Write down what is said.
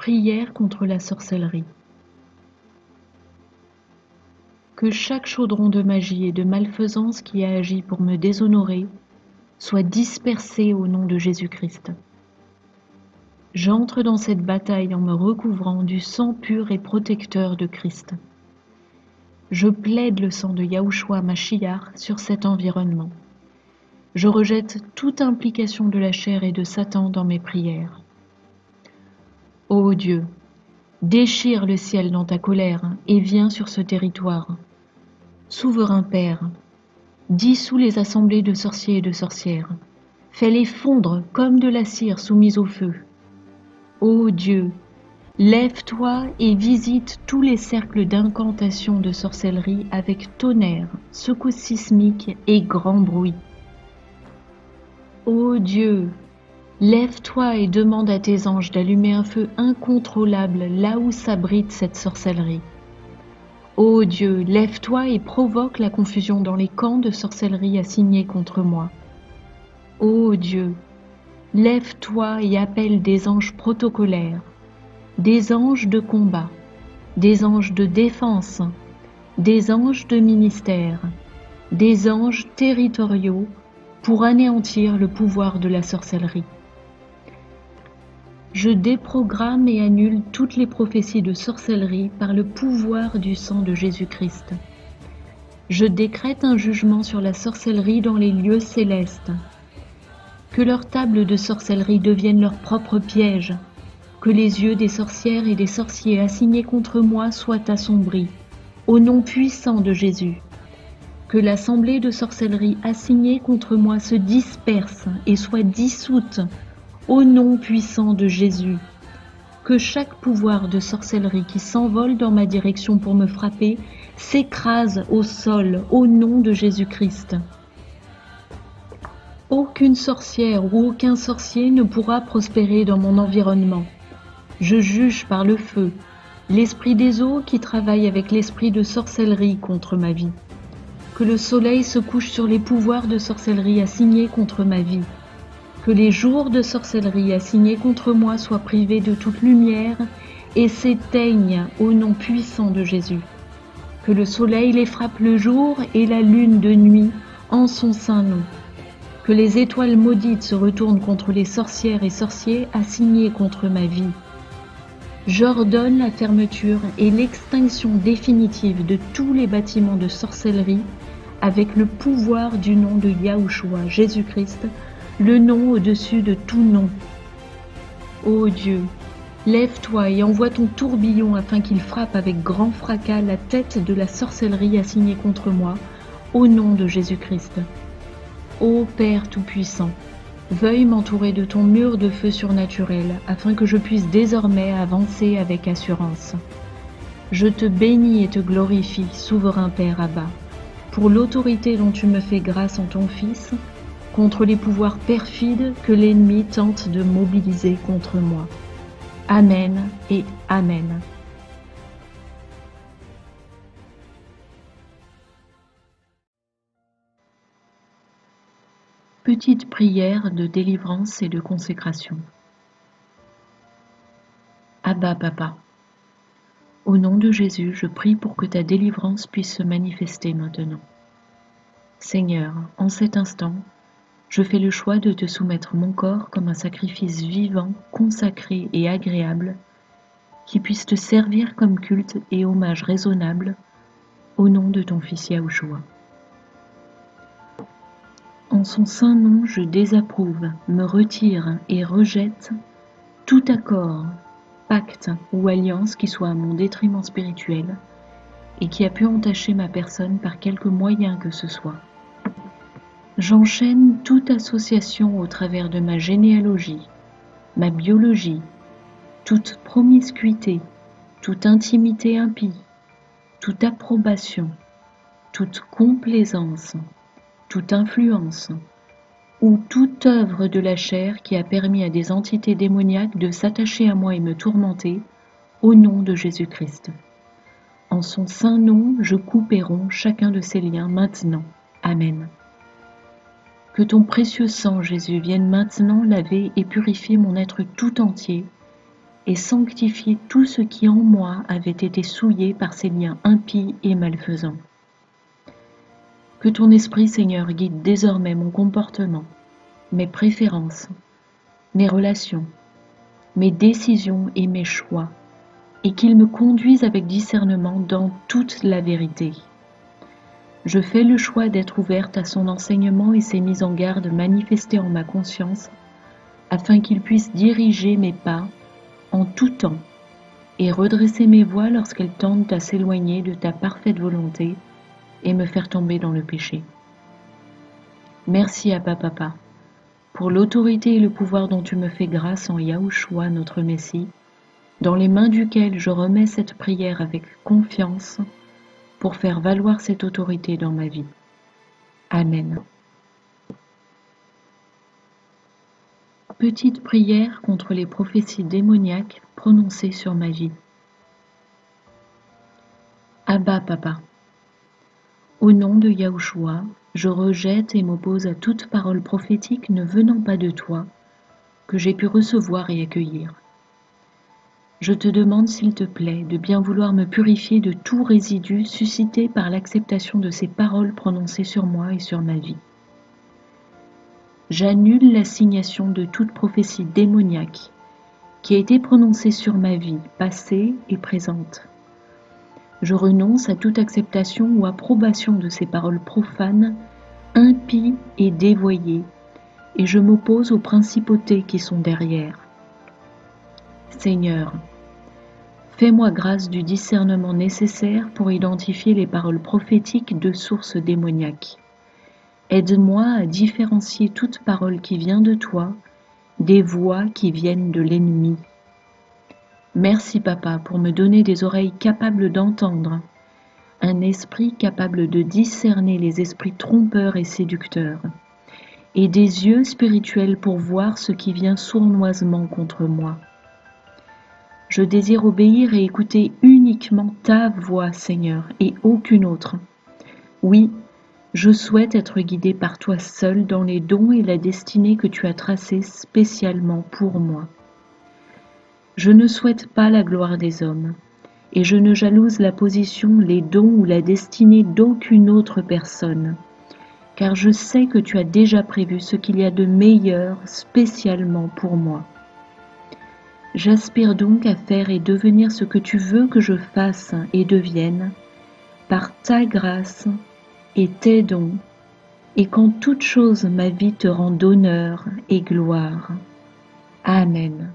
Prière contre la sorcellerie. Que chaque chaudron de magie et de malfaisance qui a agi pour me déshonorer soit dispersé au nom de Jésus-Christ. J'entre dans cette bataille en me recouvrant du sang pur et protecteur de Christ. Je plaide le sang de Yahushua Mashiach sur cet environnement. Je rejette toute implication de la chair et de Satan dans mes prières. Ô Dieu, déchire le ciel dans ta colère et viens sur ce territoire. Souverain Père, dissous les assemblées de sorciers et de sorcières. Fais-les fondre comme de la cire soumise au feu. Ô Dieu, lève-toi et visite tous les cercles d'incantation de sorcellerie avec tonnerre, secousse sismique et grand bruit. Ô Dieu, lève-toi et demande à tes anges d'allumer un feu incontrôlable là où s'abrite cette sorcellerie. Ô Dieu, lève-toi et provoque la confusion dans les camps de sorcellerie assignés contre moi. Ô Dieu, lève-toi et appelle des anges protocolaires, des anges de combat, des anges de défense, des anges de ministère, des anges territoriaux pour anéantir le pouvoir de la sorcellerie. Je déprogramme et annule toutes les prophéties de sorcellerie par le pouvoir du sang de Jésus-Christ. Je décrète un jugement sur la sorcellerie dans les lieux célestes. Que leurs tables de sorcellerie deviennent leur propre piège. Que les yeux des sorcières et des sorciers assignés contre moi soient assombris, au nom puissant de Jésus. Que l'assemblée de sorcellerie assignée contre moi se disperse et soit dissoute, au nom puissant de Jésus. Que chaque pouvoir de sorcellerie qui s'envole dans ma direction pour me frapper s'écrase au sol au nom de Jésus-Christ. Aucune sorcière ou aucun sorcier ne pourra prospérer dans mon environnement. Je juge par le feu l'esprit des eaux qui travaille avec l'esprit de sorcellerie contre ma vie. Que le soleil se couche sur les pouvoirs de sorcellerie assignés contre ma vie. Que les jours de sorcellerie assignés contre moi soient privés de toute lumière et s'éteignent au nom puissant de Jésus. Que le soleil les frappe le jour et la lune de nuit en son saint nom. Que les étoiles maudites se retournent contre les sorcières et sorciers assignés contre ma vie. J'ordonne la fermeture et l'extinction définitive de tous les bâtiments de sorcellerie avec le pouvoir du nom de Yahushua, Jésus-Christ, le nom au-dessus de tout nom. Ô Dieu, lève-toi et envoie ton tourbillon afin qu'il frappe avec grand fracas la tête de la sorcellerie assignée contre moi, au nom de Jésus-Christ. Ô Père Tout-Puissant, veuille m'entourer de ton mur de feu surnaturel afin que je puisse désormais avancer avec assurance. Je te bénis et te glorifie, souverain Père Abba, pour l'autorité dont tu me fais grâce en ton Fils, contre les pouvoirs perfides que l'ennemi tente de mobiliser contre moi. Amen et Amen. Petite prière de délivrance et de consécration. Abba Papa, au nom de Jésus, je prie pour que ta délivrance puisse se manifester maintenant. Seigneur, en cet instant, je fais le choix de te soumettre mon corps comme un sacrifice vivant, consacré et agréable, qui puisse te servir comme culte et hommage raisonnable, au nom de ton Fils Yahushua. En son saint nom, je désapprouve, me retire et rejette tout accord, pacte ou alliance qui soit à mon détriment spirituel et qui a pu entacher ma personne par quelque moyen que ce soit. J'enchaîne toute association au travers de ma généalogie, ma biologie, toute promiscuité, toute intimité impie, toute approbation, toute complaisance, toute influence, ou toute œuvre de la chair qui a permis à des entités démoniaques de s'attacher à moi et me tourmenter, au nom de Jésus-Christ. En son saint nom, je coupe et romps chacun de ces liens maintenant. Amen. Que ton précieux sang, Jésus, vienne maintenant laver et purifier mon être tout entier, et sanctifier tout ce qui en moi avait été souillé par ces liens impies et malfaisants. Que ton esprit, Seigneur, guide désormais mon comportement, mes préférences, mes relations, mes décisions et mes choix, et qu'il me conduise avec discernement dans toute la vérité. Je fais le choix d'être ouverte à son enseignement et ses mises en garde manifestées en ma conscience, afin qu'il puisse diriger mes pas en tout temps et redresser mes voies lorsqu'elles tendent à s'éloigner de ta parfaite volonté et me faire tomber dans le péché. Merci Abba Papa pour l'autorité et le pouvoir dont tu me fais grâce en Yahushua notre Messie, dans les mains duquel je remets cette prière avec confiance pour faire valoir cette autorité dans ma vie. Amen. Petite prière contre les prophéties démoniaques prononcées sur ma vie. Abba Papa, au nom de Yahushua, je rejette et m'oppose à toute parole prophétique ne venant pas de toi, que j'ai pu recevoir et accueillir. Je te demande, s'il te plaît, de bien vouloir me purifier de tout résidu suscité par l'acceptation de ces paroles prononcées sur moi et sur ma vie. J'annule l'assignation de toute prophétie démoniaque qui a été prononcée sur ma vie, passée et présente. Je renonce à toute acceptation ou approbation de ces paroles profanes, impies et dévoyées, et je m'oppose aux principautés qui sont derrière. Seigneur, fais-moi grâce du discernement nécessaire pour identifier les paroles prophétiques de sources démoniaques. Aide-moi à différencier toute parole qui vient de toi des voix qui viennent de l'ennemi. Merci Papa pour me donner des oreilles capables d'entendre, un esprit capable de discerner les esprits trompeurs et séducteurs, et des yeux spirituels pour voir ce qui vient sournoisement contre moi. Je désire obéir et écouter uniquement ta voix, Seigneur, et aucune autre. Oui, je souhaite être guidé par toi seul dans les dons et la destinée que tu as tracés spécialement pour moi. Je ne souhaite pas la gloire des hommes, et je ne jalouse la position, les dons ou la destinée d'aucune autre personne, car je sais que tu as déjà prévu ce qu'il y a de meilleur spécialement pour moi. J'aspire donc à faire et devenir ce que tu veux que je fasse et devienne, par ta grâce et tes dons, et qu'en toute chose ma vie te rende honneur et gloire. Amen.